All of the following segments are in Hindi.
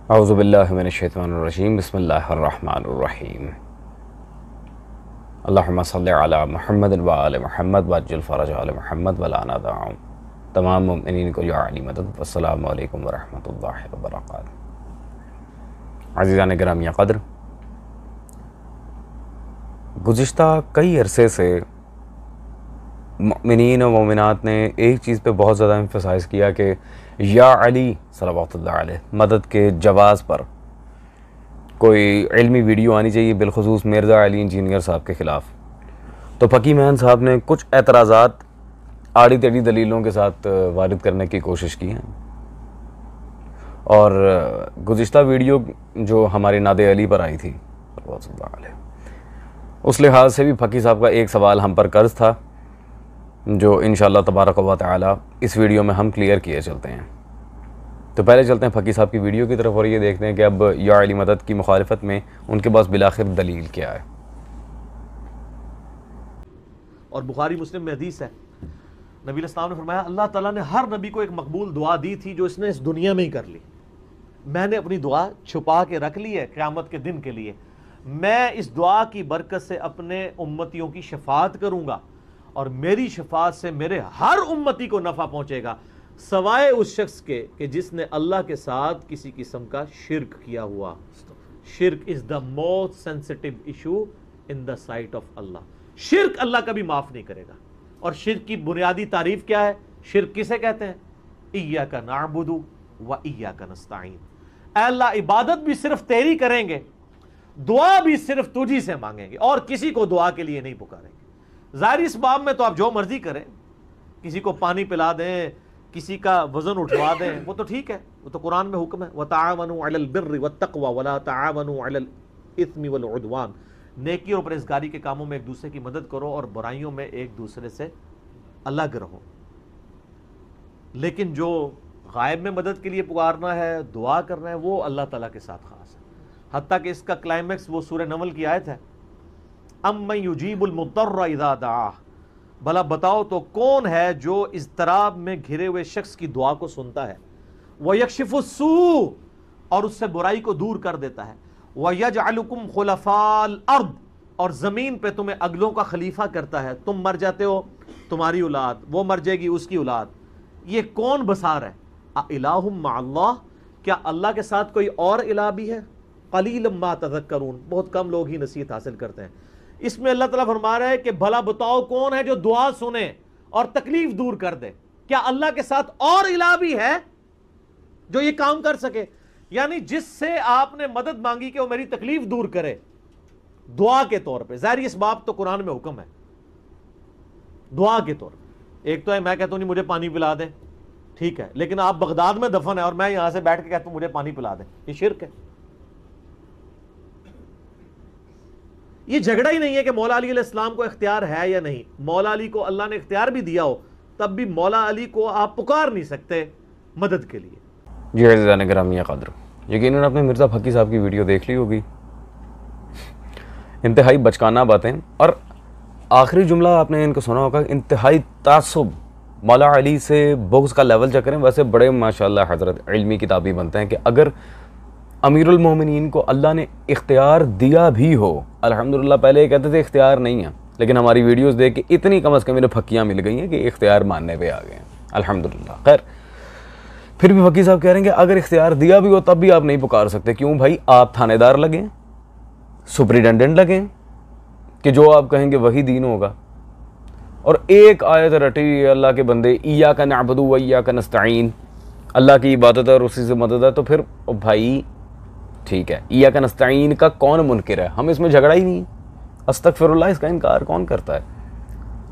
औज़ुबिल्लाहि मिनश्शैतानिर्रजीम बिस्मिल्लाहिर्रहमानिर्रहीम अल्लाहुम्मा सल्लि अला मुहम्मद व आले मुहम्मद वअज्जिल फ़रज आले मुहम्मद वलाना दाऊं तमाम मुमिनीन को या अली मदद। अस्सलामु अलैकुम व रहमतुल्लाहि व बरकातुहू। अज़ीज़ान गिरामी क़द्र, गुज़िश्ता कई अरसे से मुमिनीन व मोमिनात ने एक चीज़ पे बहुत ज़्यादा एम्फसाइज़ किया कि या अली सल्लल्लाहु अलैहि मदद के जवाज़ पर कोई इल्मी वीडियो आनी चाहिए, बिलखुसूस मिर्ज़ा अली इंजीनियर साहब के ख़िलाफ़। तो फ़की महन साहब ने कुछ एतराज़ात आड़ी टेढ़ी दलीलों के साथ वारिद करने की कोशिश की है और गुज़िश्ता वीडियो जो हमारे नादे अली पर आई थी उस लिहाज से भी फ़की साहब का एक सवाल हम पर कर्ज था जो इंशाअल्लाह तबारक व तआला इस वीडियो में हम क्लियर किए चलते हैं। तो पहले चलते हैं फ़की साहब की वीडियो की तरफ और ये देखते हैं कि अब या अली मदद की मुखालिफत में उनके पास बिलाखिर दलील क्या है। और बुखारी मुस्लिम में हदीस है, नबी इस्लाम ने फरमाया अल्लाह ताला ने हर नबी को एक मकबूल दुआ दी थी जो इसने इस दुनिया में ही कर ली। मैंने अपनी दुआ छुपा के रख ली है क़यामत के दिन के लिए। मैं इस दुआ की बरकत से अपने उम्मतियों की शफाअत करूँगा और मेरी शफाअत से मेरे हर उम्मती को नफ़ा पहुँचेगा सवाए उस शख्स के कि जिसने अल्लाह के साथ किसी किस्म का शिर्क किया हुआ। शिर्क is the most sensitive issue in the sight of Allah. शिर्क अल्लाह कभी माफ़ नहीं करेगा। और शिर्क की बुनियादी तारीफ क्या है? शिर्क किसे कहते हैं? इय्याका नअबुदु व इय्याका नस्तईन। अल्लाह इबादत भी सिर्फ तेरी करेंगे, दुआ भी सिर्फ तुझी से मांगेंगे और किसी को दुआ के लिए नहीं पुकारेंगे। ज़ाहिर इस बाब में तो आप जो मर्जी करें, किसी को पानी पिला दें, किसी का वजन उठवा दें, वो तो ठीक है, वो तो कुरान में हुक्म है वतआवनु अलल बिर्रि वत्तक़वा वला तआवनु अलल इस्मि वल उद्वान। नेकी और परहेज़गारी के कामों में एक दूसरे की मदद करो और बुराइयों में एक दूसरे से अलग रहो। लेकिन जो गायब में मदद के लिए पुकारना है, दुआ करना है, वो अल्लाह ताला के साथ खास है। हत्ता कि इसका क्लाइमैक्स वो सूरह नमल की आयत है, अम्मन युजीबुल मुत्तर्रा इज़ा दआह। भला बताओ तो कौन है जो इज़्तिराब में घिरे हुए शख्स की दुआ को सुनता है, व यक्शिफुस्सू और उससे बुराई को दूर कर देता है, व यजअलुकुम खुलफाल अर्द और ज़मीन पे तुम्हें अगलों का खलीफा करता है। तुम मर जाते हो, तुम्हारी औलाद, वो मर जाएगी, उसकी औलाद। ये कौन बसार है? इलाहुम मअल्लाह, क्या अल्लाह के साथ कोई और इलाह भी है? क़लीलन मा तज़क्करून, बहुत कम लोग ही नसीहत हासिल करते हैं। इसमें अल्लाह ताला फरमा रहा है कि भला बताओ कौन है जो दुआ सुने और तकलीफ दूर कर दे? क्या अल्लाह के साथ और इलाह भी है जो ये काम कर सके? यानी जिससे आपने मदद मांगी कि वो मेरी तकलीफ दूर करे दुआ के तौर पे। ज़ाहिर इस बात तो कुरान में हुक्म है दुआ के तौर पे। एक तो है मैं कहता हूं नहीं मुझे पानी पिला दे, ठीक है, लेकिन आप बगदाद में दफन है और मैं यहां से बैठ के कहता हूं मुझे पानी पिला दे, ये शिर्क है। ये झगड़ा ही नहीं है कि मौला अली अलैहिस्सलाम को इख्तियार है या नहीं। मौला अली को अल्लाह ने इख्तियार भी दिया हो, तब भी मौला अली को आप पुकार नहीं सकते मदद के लिए। जी अज़ीज़ान गिरामी क़द्र, यकीनन आपने मिर्ज़ा फ़की साहब की वीडियो देख ली होगी। इंतहाई बचकाना बातें और आखिरी जुमला आपने इनको सुना होगा, इंतहाई तासुब, मौला अली से बुग़्ज़ का लेवल चेक करें। वैसे बड़े माशाअल्लाह हज़रत इल्मी किताबी बनते हैं कि अगर अमीरुल मोमिनीन को अल्लाह ने इख्तियार दिया भी हो, अल्हम्दुलिल्लाह। पहले ये कहते थे इख्तियार नहीं है, लेकिन हमारी वीडियोस देख के इतनी कम अज़ कम इन्हें फक्कियाँ मिल गई हैं कि इख्तियार मानने पे आ गए हैं, अल्हम्दुलिल्लाह। खैर, फिर भी फ़की साहब कह रहे हैं कि अगर इख्तियार दिया भी हो तब भी आप नहीं पुकार सकते। क्यों भाई? आप थानेदार लगें, सुपरिटेंडेंट लगें कि जो आप कहेंगे वही दीन होगा। और एक आयत रटी अल्लाह के बंदे, इय्याका नअबुदु व इय्याका नस्तईन, अल्लाह की इबादत है और उसी से मदद है। तो फिर भाई ठीक है, इय्याका नस्तईन का कौन मुनकिर है? हम इसमें झगड़ा ही नहीं, अस्तगफिरुल्लाह, इसका इनकार कौन करता है?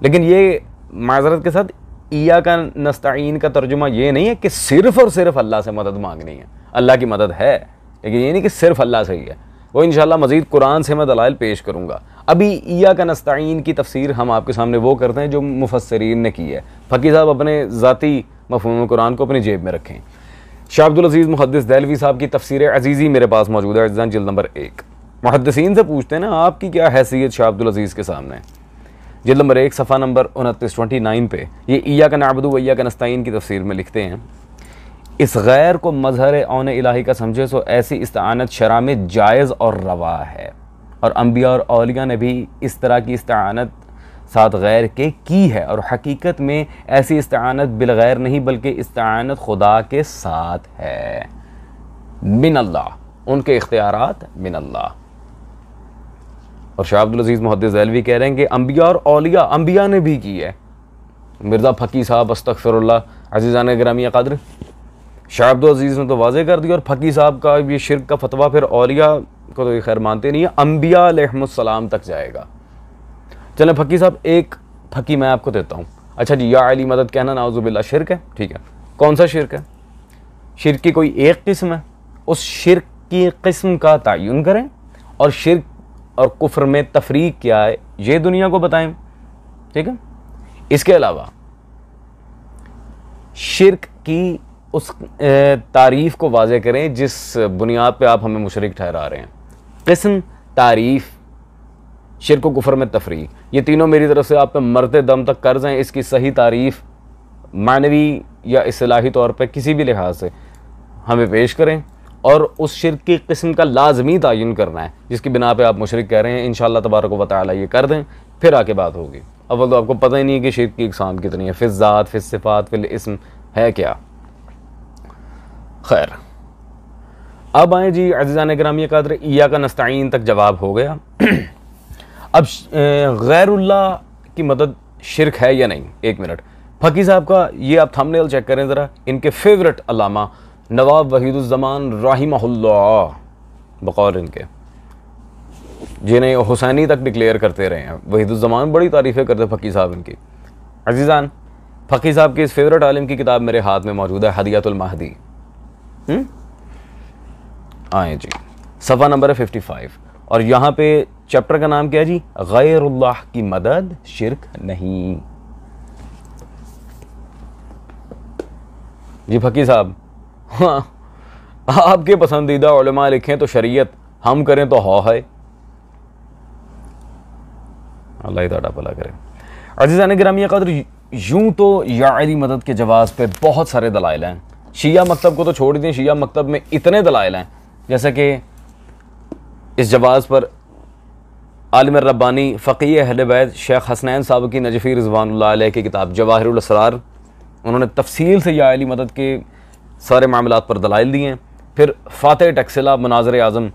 लेकिन ये माज़रत के साथ इय्याका नस्तईन का तर्जुमा ये नहीं है कि सिर्फ़ और सिर्फ अल्लाह से मदद मांगनी है। अल्लाह की मदद है, लेकिन ये नहीं कि सिर्फ अल्लाह से ही है। वो इंशाअल्लाह मज़ीद कुरान से मैं दलाइल पेश करूँगा। अभी इय्याका नस्तईन की तफसीर हम आपके सामने वो करते हैं जो मुफस्सिरीन ने की है। फ़की साहब अपने ज़ाती मफ़हूम कुरान को अपनी जेब में रखें। शाह अब्दुल अज़ीज़ मुहद्दिस देहलवी साहब की तफसीर अज़ीज़ी मेरे पास मौजूद है, जिल्द नंबर 1। मुहद्दिसीन से पूछते हैं ना आपकी क्या हैसियत शाह अब्दुल अज़ीज़ के सामने। जिल्द नंबर 1 सफ़ा नंबर 29 पे ये इय्याका नअबुदु व इय्याका नस्तईन की तफसीर में लिखते हैं, इस गैर को मजहर औन इलाही का समझे सो ऐसी इस्तानत शरा में जायज़ और रवा है, और अम्बिया और औलिया ने भी इस तरह की इस्तानत साथ गैर के की है, और हकीकत में ऐसी इस्तानत बिलगैर नहीं बल्कि इस्तानत खुदा के साथ है, मिन अल्लाह, उनके इख्तियारात मिन अल्लाह। और शाह अब्दुल अजीज़ मुहद्दिस ज़ैलवी कह रहे हैं कि अम्बिया और औलिया, अम्बिया ने भी की है। मिर्ज़ा फ़की साहब अस्तग़फिरुल्लाह, अज़ीज़ान गिरामी क़द्र, शाह अब्दुल अजीज़ ने तो वाज़े कर दिया, और फ़की साहब का ये शिर्क का फतवा फिर औलिया को तो ये खैर मानते नहीं है, अम्बिया अलैहिमुस्सलाम तक जाएगा। चलें फ़की साहब, एक फ़की मैं आपको देता हूँ। अच्छा जी, या अली मदद कहना नाउज़ुबिल्लाह शिर्क है, ठीक है। कौन सा शिर्क है? शिर्क की कोई एक किस्म है, उस शिर्क की किस्म का तयन करें, और शिर्क और कुफ्र में तफरीक क्या है ये दुनिया को बताएं, ठीक है। इसके अलावा शिर्क की उस तारीफ़ को वाज़े करें जिस बुनियाद पे आप हमें मुशरिक ठहरा रहे हैं। किस्म, तारीफ़, शिर्क व कुफ्र में तफरीक, ये तीनों मेरी तरफ से आप पे मरते दम तक कर्ज हैं। इसकी सही तारीफ़ मानवी या इस्लाही तौर पे किसी भी लिहाज से हमें पेश करें, और उस शिर्क की किस्म का लाजमी तयन करना है जिसकी बिना पे आप मुशरिक कह रहे हैं। इंशाअल्लाह तबारक व तआला ये कर दें, फिर आके बात होगी। अव्वल तो आपको पता ही नहीं है कि शिर्क की इकसाम कितनी है, फ़िज़्ज़ात, फ़िस्सिफ़ात, फ़िल इस्म है क्या। खैर, अब आए जी अज़ीज़ान गिरामी क़द्र, इय्याका नस्तईन तक जवाब हो गया। अब गैरुल्लाह की मदद शिर्क है या नहीं, एक मिनट। फ़की साहब का ये आप थंबनेल चेक करें ज़रा, इनके फेवरेट अल्लामा नवाब वहीदुज़्ज़मान रहिमहुल्लाह बकौल इनके, जिन्हें हुसैनी तक डिक्लेयर करते रहे हैं। वहीदुज़्ज़मान बड़ी तारीफ़ें करते फ़की साहब इनकी। अज़ीज़ान, फ़की साहब की इस फेवरेट आलिम की किताब मेरे हाथ में मौजूद है, हदियतुल महदी। आए जी, सफ़ा नंबर है 55, और यहाँ पे चैप्टर का नाम क्या है जी? गैरुल्लाह की मदद शिर्क नहीं। जी फ़की साहब, हाँ, आपके पसंदीदा उलमा लिखें तो शरीयत, हम करें तो हौ है। अल्लाह ही ताला भला करे। अज़ीज़ान गिरामी क़द्र, यूं तो या अली मदद के जवाब पे बहुत सारे दलाइल हैं। शिया मकतब को तो छोड़ दें, शिया मकतब में इतने दलाइल हैं, जैसे कि इस जवाब पर आलिम रब्बानी फ़क़ीह अहले बैत शेख हसनैन साहब की नजफ़ी रिज़वानुल्लाह अलैह की किताब जवाहिरुल असरार, उन्होंने तफसील से या अली मदद के सारे मामलात पर दलाइल दिए हैं। फिर फ़ातिह टक्सिला मुनाज़िर आज़म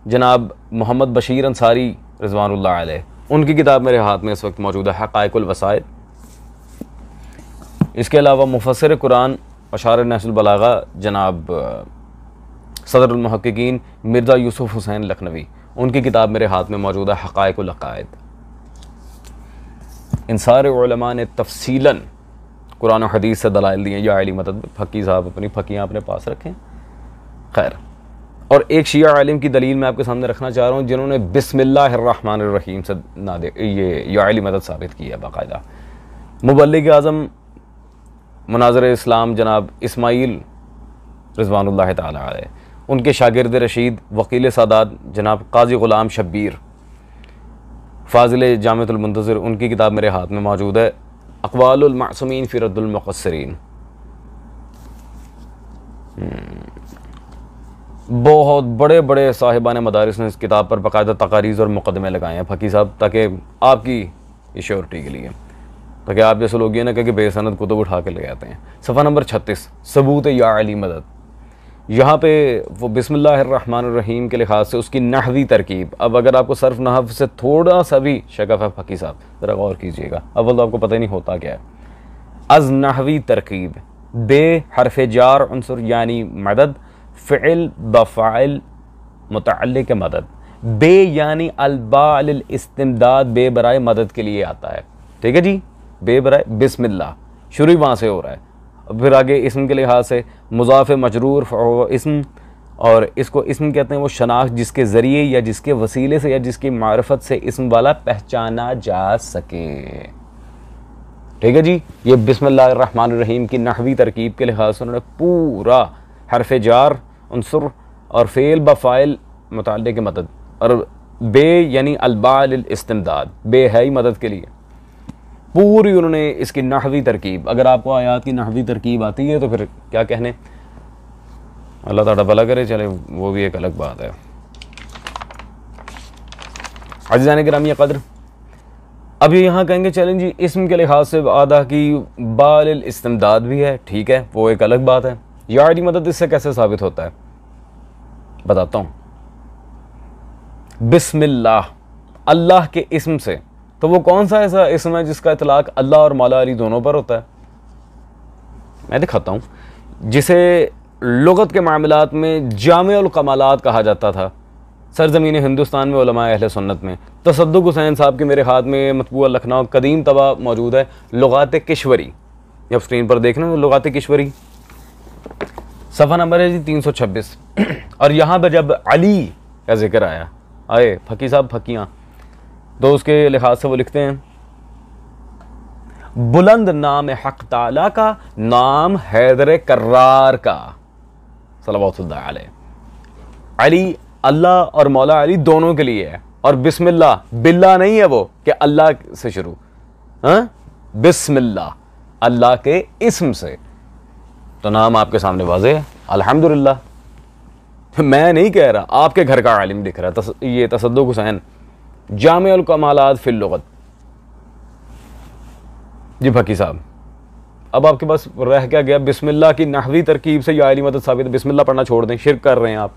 जनाब मोहम्मद बशीर अंसारी रिज़वानुल्लाह अलैह, उनकी किताब मेरे हाथ में इस वक्त मौजूद है, हक़ाइक़ुल वसाइल। इसके अलावा मुफ़स्सिर कुरान अशार नहजुल बलागा जनाब सदरुल मुहक्किकीन मिर्ज़ा यूसुफ़ हुसैन लखनवी, उनकी किताब मेरे हाथ में मौजूद है, हक़ाइक़ुल अक़ाइद। इन सारे उलमा ने तफसीलन कुरान और हदीस से दलाइल दिए या अली मदद। फ़की साहब अपनी फ़कियाँ अपने पास रखें। खैर, और एक शिया आलिम की दलील मैं आपके सामने रखना चाह रहा हूँ, जिन्होंने बिस्मिल्लाहिर्रहमानिर्रहीम से ये या अली मदद साबित की है बाकायदा। मुबल्लिग आज़म मुनाज़िर इस्लाम जनाब इस्माइल रिज़वानुल्लाह ताला अलैह, उनके शागिर्द रशीद वकील सादात जनाब काजी ग़ुलाम शब्बीर फ़ाज़िल जामिअतुल मुंतज़िर, उनकी किताब मेरे हाथ में मौजूद है, अक़वालुल मासूमीन फ़ी रद्दुल मुक़स्सिरीन। बहुत बड़े बड़े साहिबान मदारिस ने इस किताब पर बाकायदा तकारीज़ और मुक़दमे लगाए हैं फ़की साहब, ताकि आपकी श्योरिटी के लिए, ताकि आप जैसे लोग ये ना कि बेसनद कुतुब उठा के ले आते हैं। सफ़ा नंबर 36, सबूत या अली मदद। यहाँ पे वो बिस्मिल्लाहिर्रहमानिर्रहीम के लिहाज से उसकी नहवी तरकीब, अब अगर आपको सर्फ नहव से थोड़ा सा भी शगफ है फ़की साहब, ज़रा गौर कीजिएगा, अव्वल तो आपको पता ही नहीं होता क्या है। अज़ नहवी तरकीब, बे हरफ जार उन्सर यानी मदद, फ़िल बफ़ाइल मुतअल्लिक़ मदद, बे यानी अलबा लिल इस्तिमदाद, बे बराए मदद के लिए आता है, ठीक है जी, बे बराए बिस्मिल्लाह, शुरू वहाँ से हो रहा है। फिर आगे इस्म के लिहाज से मुज़ाफ़ मजरूर इस्म, और इसको इस्म कहते हैं वो शनाख्त जिसके ज़रिए या जिसके वसीले से या जिसकी मारिफत से इस्म वाला पहचाना जा सके, ठीक है जी। ये बिस्मिल्लाहिर्रहमानिर्रहीम की नहवी तरकीब के लिहाज से उन्होंने पूरा हरफ जार उन्सुर और फ़ेल बफ़ाइल मुतअल्लिक़ मदद, और बे यानी अलबा लिल इस्तिमदाद, बे है ही मदद के लिए, पूरी उन्होंने इसकी नहवी तरकीब, अगर आपको आयात की नहवी तरकीब आती है तो फिर क्या कहने, अल्लाह ताला भला करे, चले वो भी एक अलग बात है। अज़ीज़ान गिरामी क़द्र, अब ये यहाँ कहेंगे चलें जी इस्म के लिहाज से आदा की बाल इस्तिमदाद भी है, ठीक है, वो एक अलग बात है। यारी मदद इससे कैसे साबित होता है बताता हूँ। बिस्मिल्लाह, अल्लाह के इस्म से, तो वो कौन सा ऐसा इस्म है जिसका इतलाक अल्लाह और मौला अली दोनों पर होता है? मैं दिखाता हूँ। जिसे लुगत के मामलात में जामिउल कमालात कहा जाता था सरजमीन हिंदुस्तान में उलमाए अहले सुन्नत में। तसद्दुक़ हुसैन साहब के मेरे हाथ में मतबूआ लखनऊ कदीम तबा मौजूद है, लुगात किश्वरी, आप स्क्रीन पर देख रहे हैं लुगात किश्वरी, सफ़ा नंबर है जी 326। और यहाँ पर जब अली का जिक्र आया, आए फ़की साहब फ़कियाँ, तो उसके लिहाज से वो लिखते हैं बुलंद नाम हक ताला का, नाम हैदर कर्रार का सल्लल्लाहु अलैहि। अली अल्लाह और मौला अली दोनों के लिए है, और बिस्मिल्लाह बिल्ला नहीं है वो कि अल्लाह से शुरू, हाँ बिस्मिल्लाह अल्लाह के इस्म से, तो नाम आपके सामने वाज़े है अल्हम्दुलिल्लाह। मैं नहीं कह रहा, आपके घर का आलिम दिख रहा है। ये तसद्दुक़ हुसैन जामिउल कमालात फिल लुगत जी फ़की साहब। अब आपके पास रह क्या गया? बिस्मिल्लाह की नहवी तरकीब से या अली मदद साबित। बिस्मिल्लाह पढ़ना छोड़ दें, शिर्क कर रहे हैं आप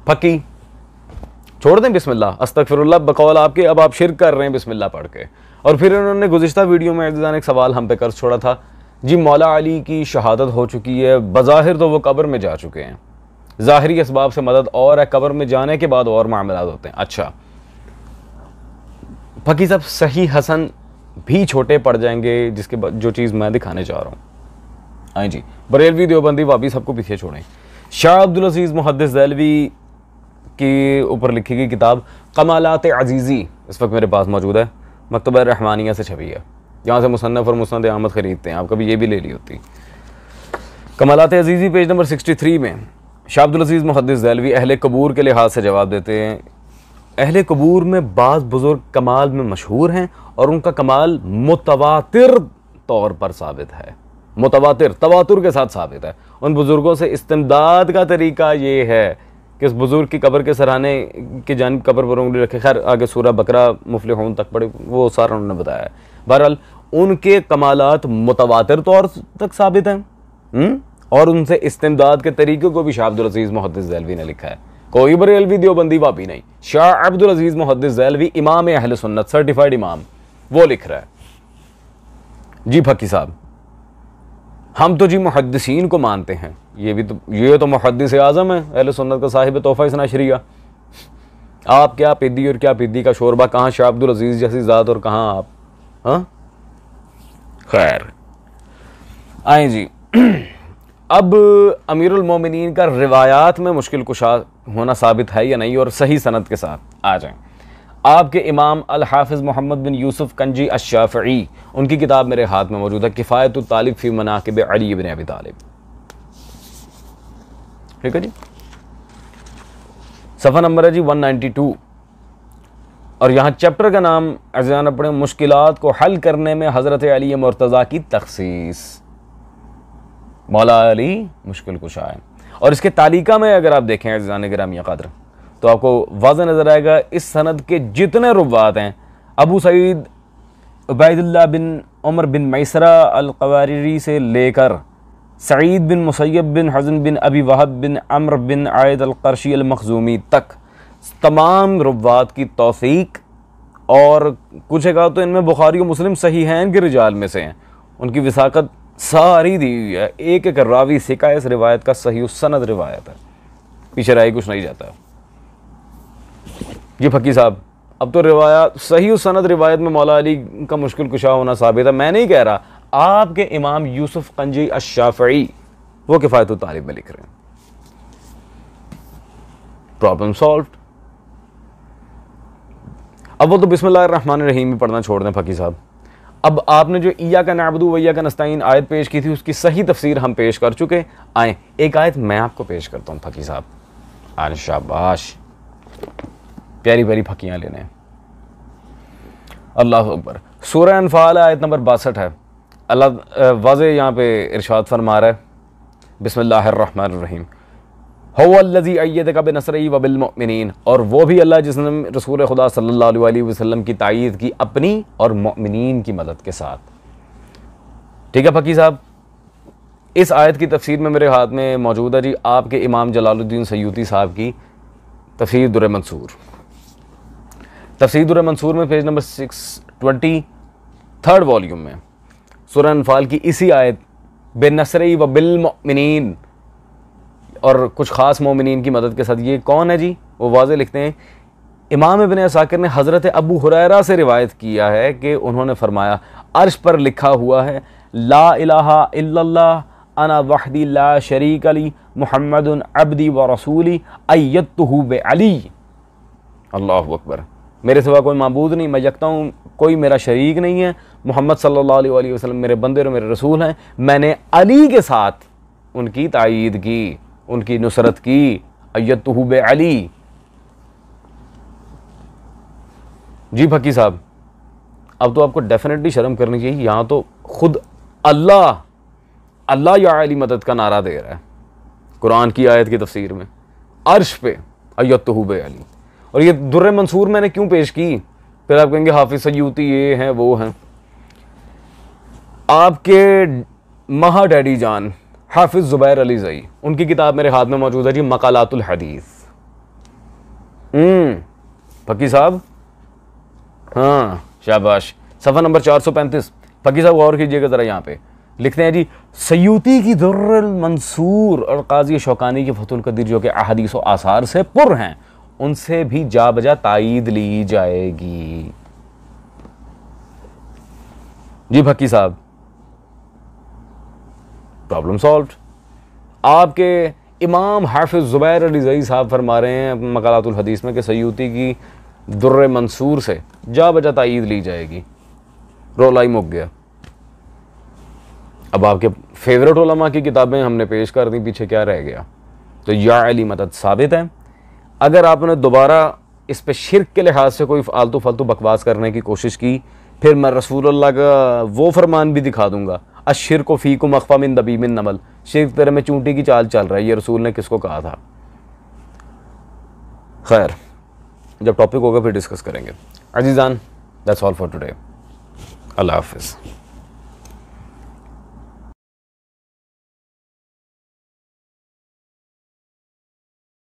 फ़की, छोड़ दें बिस्मिल्लाह, अस्तगफिरुल्लाह बकौल आपके, अब आप शिर्क कर रहे हैं बिस्मिल्लाह पढ़ के। और फिर उन्होंने गुज़िश्ता वीडियो में एक सवाल हम पे कर छोड़ा था जी, मौला अली की शहादत हो चुकी है, बज़ाहिर तो वो कब्र में जा चुके हैं, ज़ाहिरी असबाब से मदद और है, कब्र में जाने के बाद और मामलात होते हैं। अच्छा फ़की साहब, सही हसन भी छोटे पड़ जाएंगे, जिसके बाद जो चीज़ मैं दिखाने जा रहा हूँ। आए जी, बरेलवी देवबंदी वाबी सबको पीछे छोड़ें। शाह अब्दुल अज़ीज़ मुहद्दिस देहलवी के ऊपर लिखी गई किताब कमालात अज़ीज़ी इस वक्त मेरे पास मौजूद है, मकतबा रहमानिया से छपी है, यहाँ से मुसन्नफ़ और मुस्नद अहमद ख़रीदते हैं, आप कभी ये भी ले ली होती। कमालात अज़ीज़ी पेज नंबर 63 में शाह अब्दुल अज़ीज़ मुहद्दिस देहलवी अहले कबूर के लिहाज से जवाब देते हैं। अहले कबूर में बाज़ बुज़ुर्ग कमाल में मशहूर हैं और उनका कमाल मुतवातिर तौर पर साबित है, मुतवातिर तवातुर के साथ साबित है। उन बुज़ुर्गों से इस्तिमदाद का तरीका ये है कि उस बुज़ुर्ग की कब्र के सराहने की जानिब कब्र पर उंगली रखे। खैर आगे सूरह बकरा मुफ़लिहून तक पढ़े, वो सारा उन्होंने बताया है। बहरहाल उनके कमालात मुतवातिर तौर तक साबित हैं, और उनसे इस्तिमदाद के तरीक़े को भी शाह अब्दुल अज़ीज़ मुहद्दिस देहलवी ने लिखा है। कोई बरेलवी देवबंदी वाबी नहीं, शाह अब्दुल अज़ीज़ मुहद्दिस देहलवी इमाम अहले सुन्नत, सर्टिफाइड इमाम, वो लिख रहा है। जी फ़की साहब, हम तो जी मुहद्दिसीन को मानते हैं, ये तो मुहद्दिस आज़म है अहले सुन्नत का, साहिब तोहफ़ा इस्ना शरिया। आप क्या पिद्दी और क्या पिद्दी का शोरबा, कहाँ शाह अब्दुल अज़ीज़ जैसी ज़ात और कहाँ आप, हाँ खैर। आए जी, अब अमीरुल मोमिनीन का रिवायात में मुश्किल कुशा होना साबित है या नहीं, और सही सनद के साथ आ जाएं। आपके इमाम अल हाफिज़ मोहम्मद बिन यूसुफ कंजी अश-शाफ़िई, उनकी किताब मेरे हाथ में मौजूद है, किफ़ायतुत तालिब फ़ी मनाक़िब अली इब्न अबी तालिब, ठीक है जी, सफ़ा नंबर है जी 192। और यहाँ चैप्टर का नाम अज़ान पढ़े, मुश्किलात को हल करने में हज़रत अली मुर्तज़ा की तख़सीस। मौला अली मुश्किल कुशा है। और इसके तालिका में अगर आप देखें अज़ान गिरामी क़द्र, तो आपको वाज़ह नज़र आएगा इस सनद के जितने रुवात हैं, अबू सईद उबैदुल्लाह बिन उमर बिन मैसरा अल-क़वारिरी से लेकर सईद बिन मुसय्यब बिन हज़न बिन अबी वहब बिन अम्र बिन आयद अल-क़रशी अल-मखज़ूमी तक तमाम रुवात की तौसीक, और कुछ एक तो इनमें बुखारी और मुस्लिम सहीहैन के रिजाल में से हैं, उनकी विसाकत सारी दी हुई है। एक एक रावी सिका इस रिवायत का सही सनद रिवायत है, पीछे रह कुछ नहीं जाता। ये फ़की साहब, अब तो रिवायत सही सनद रिवायत में मौला अली का मुश्किल कुशा होना साबित है। मैं नहीं कह रहा, आपके इमाम यूसुफ कंजी अश-शाफ़िई वो किफ़ायतुत तालिब में लिख रहे हैं। Problem solved. अब वो तो बिस्मिल्लाहिर्रहमानिर्रहीम ही पढ़ना छोड़ दें फ़की साहब। अब आपने जो इय्याका नअबुदु व इय्याका नस्तईन आयत पेश की थी, उसकी सही तफसीर हम पेश कर चुके। आए एक आयत मैं आपको पेश करता हूँ फ़की साहब, आन शाबाश, प्यारी प्यारी फकियाँ लेने। अल्लाह अकबर। सूरह अनफाल आयत नंबर 62 है। अल्लाह वाज़े यहाँ पे इरशाद फरमा रहा है, बिस्मिल्लाहिर्रहमानिर्रहीम, हुवल्लज़ी अय्यदका बिनस्रिही व बिलमुमिनीन, और वो भी अल्लाह जिसने रसूल खुदा सल्लल्लाहु अलैहि वसल्लम की तायीद की अपनी और मुमिनीन की मदद के साथ। ठीक है फ़कीह साहब, इस आयत की तफसीर में मेरे हाथ में मौजूद है जी आपके इमाम जलालुद्दीन सयूती साहब की तफसीर दुर्र मंसूर। तफसीर दुर्र मंसूर में पेज नंबर 623 वॉल्यूम में सूरह अनफाल की इसी आयत बिनस्रिही व बिलमुमिनीन और कुछ ख़ास मोमिनीन की मदद के साथ, ये कौन है जी? वो वाज़े लिखते हैं, इमाम इब्न असाकिर ने हज़रत अबू हुरैरा से रिवायत किया है कि उन्होंने फरमाया, अर्श पर लिखा हुआ है, ला इलाहा इल्लल्लाह अना वहदी ला शरीक ली मुहम्मदुन अब्दी व रसूली अय्यतुहु बिअली। अल्लाहु अकबर, मेरे सिवा कोई माबूद नहीं, मैं यकता हूँ, कोई मेरा शरीक नहीं है, मोहम्मद सल्लल्लाहु अलैहि वसल्लम मेरे बंदे और मेरे रसूल हैं, मैंने अली के साथ उनकी तायीद की, उनकी नुसरत की, अय्यतुहु बिअली। जी फ़कीह साहब, अब तो आपको डेफिनेटली शर्म करनी चाहिए, यहाँ तो खुद अल्लाह या अली मदद का नारा दे रहा है कुरान की आयत की तफसीर में, अर्श पे अय्यतुहु बिअली। और ये दुर्र मंसूर मैंने क्यों पेश की? फिर आप कहेंगे हाफिज सयूती ये हैं वो हैं। आपके महा डैडी जान हाफिज ज़ुबैर अली ज़ई, उनकी किताब मेरे हाथ में मौजूद है जी, मकालातुल हदीस। फ़कीह साहब, हाँ शाबाश, सफ़ा नंबर 435। फ़कीह साहब गौर कीजिएगा ज़रा, यहाँ पे लिखते हैं जी, सयूती की दुर्र मंसूर और काजी शौकानी के फतुल कदीर जो कि अहादीस व आसार से पुर हैं, उनसे भी जा बजा तायीद ली जाएगी। जी फ़कीह साहब, प्रॉब्लम सॉल्व्ड। आपके इमाम हाफिज ज़ुबैर अली ज़ई साहब फरमा रहे हैं मकालातुल हदीस में कि सयूती की दुर्र मंसूर से जा बजा तायीद ली जाएगी। रोला ही मुक गया। अब आपके फेवरेट उलमा की किताबें हमने पेश कर दी, पीछे क्या रह गया? तो या अली मदद साबित है। अगर आपने दोबारा इस पे शिर्क के लिहाज से कोई आलतू फालतू बकवास करने की कोशिश की, फिर मैं रसूलुल्लाह का वो फरमान भी दिखा दूंगा, अश्शिरकु फीकुम अख्फा मिन दबीबिन नमल, शिर्क तेरे में चूंटी की चाल चल रहा है, ये रसूल ने किसको कहा था? खैर, जब टॉपिक होगा फिर डिस्कस करेंगे। अजीज़ान, दैट्स ऑल फॉर टुडे। अल्लाह हाफिज़।